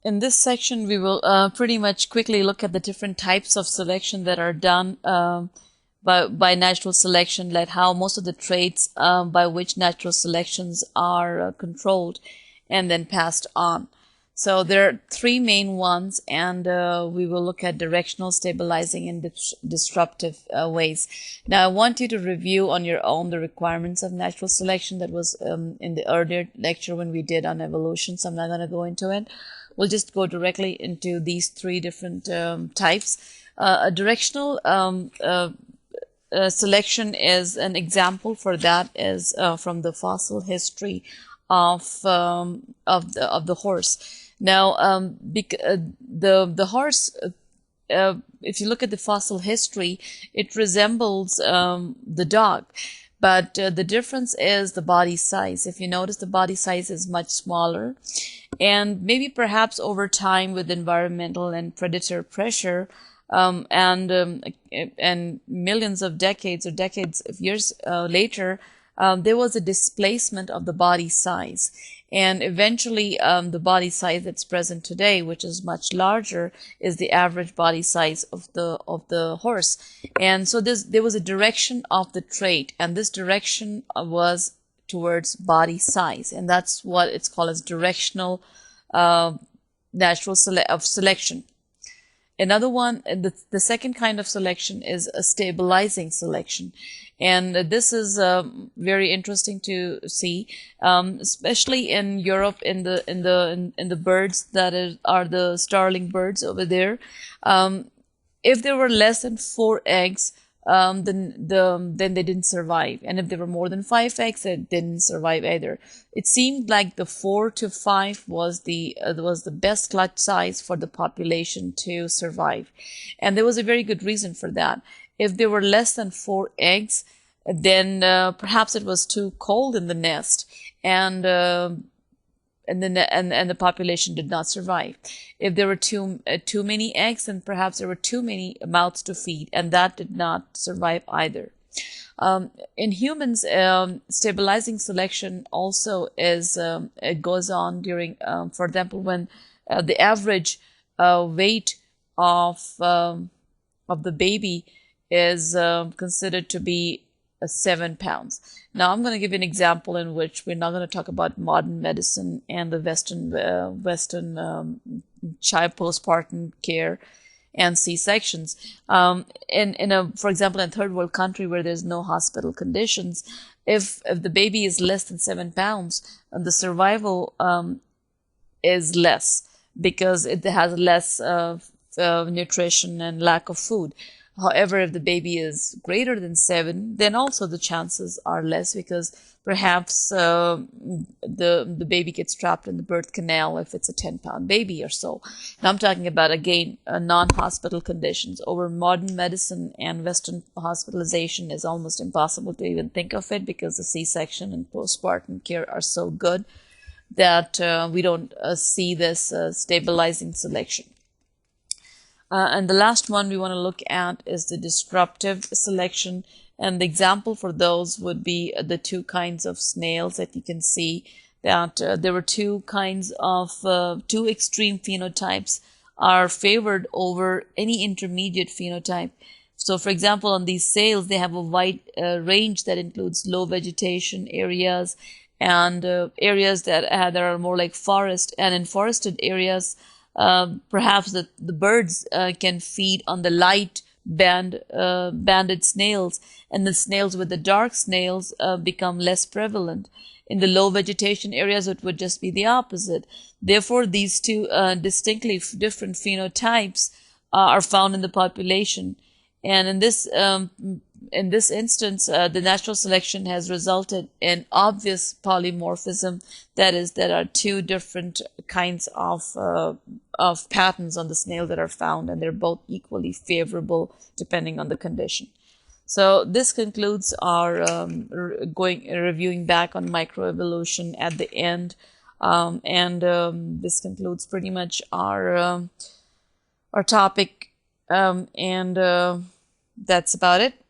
In this section, we will pretty much quickly look at the different types of selection that are done by natural selection, like how most of the traits by which natural selections are controlled and then passed on. So there are three main ones, and we will look at directional, stabilizing, and disruptive ways. Now, I want you to review on your own the requirements of natural selection that was in the earlier lecture when we did on evolution, so I'm not going to go into it. We'll just go directly into these three different types. A directional selection is an example for that is from the fossil history of the horse. Now, the horse, if you look at the fossil history, it resembles the dog. But the difference is the body size. If you notice, the body size is much smaller. And maybe perhaps over time with environmental and predator pressure and millions of decades or decades of years later, there was a displacement of the body size. And eventually the body size that's present today, which is much larger, is the average body size of the horse. And so there was a direction of the trait, and this direction was towards body size, and that's what it's called as directional natural selection. Another one, the second kind of selection is a stabilizing selection, and this is very interesting to see, especially in Europe, in the birds that are the starling birds over there. If there were less than 4 eggs, then they didn't survive, and if there were more than 5 eggs, they didn't survive either. It seemed like the 4 to 5 was the best clutch size for the population to survive, and there was a very good reason for that. If there were less than 4 eggs, then perhaps it was too cold in the nest, and the population did not survive. If there were too many eggs, then perhaps there were too many mouths to feed, and that did not survive either. In humans, stabilizing selection also is it goes on during, for example, when the average weight of the baby is considered to be 7 pounds. Now, I'm going to give you an example in which we're not going to talk about modern medicine and the Western child postpartum care and C-sections. For example, in a third world country where there's no hospital conditions, if the baby is less than 7 pounds, the survival is less because it has less nutrition and lack of food. However, if the baby is greater than 7, then also the chances are less because perhaps the baby gets trapped in the birth canal if it's a 10-pound baby or so. Now I'm talking about, again, non-hospital conditions. Over modern medicine and Western hospitalization is almost impossible to even think of it because the C-section and postpartum care are so good that we don't see this stabilizing selection. And the last one we want to look at is the disruptive selection. And the example for those would be the 2 kinds of snails that you can see that there were 2 kinds of 2 extreme phenotypes are favored over any intermediate phenotype. So, for example, on these snails, they have a wide range that includes low vegetation areas and areas that are more like forest. And in forested areas, perhaps the birds can feed on the light banded snails, and the snails with the dark snails become less prevalent. In the low vegetation areas, it would just be the opposite. Therefore, these 2 distinctly different phenotypes are found in the population. And in this instance, the natural selection has resulted in obvious polymorphism. That is, there are 2 different kinds of patterns on the snail that are found, and they're both equally favorable depending on the condition. So this concludes our reviewing back on microevolution at the end, this concludes pretty much our topic, and that's about it.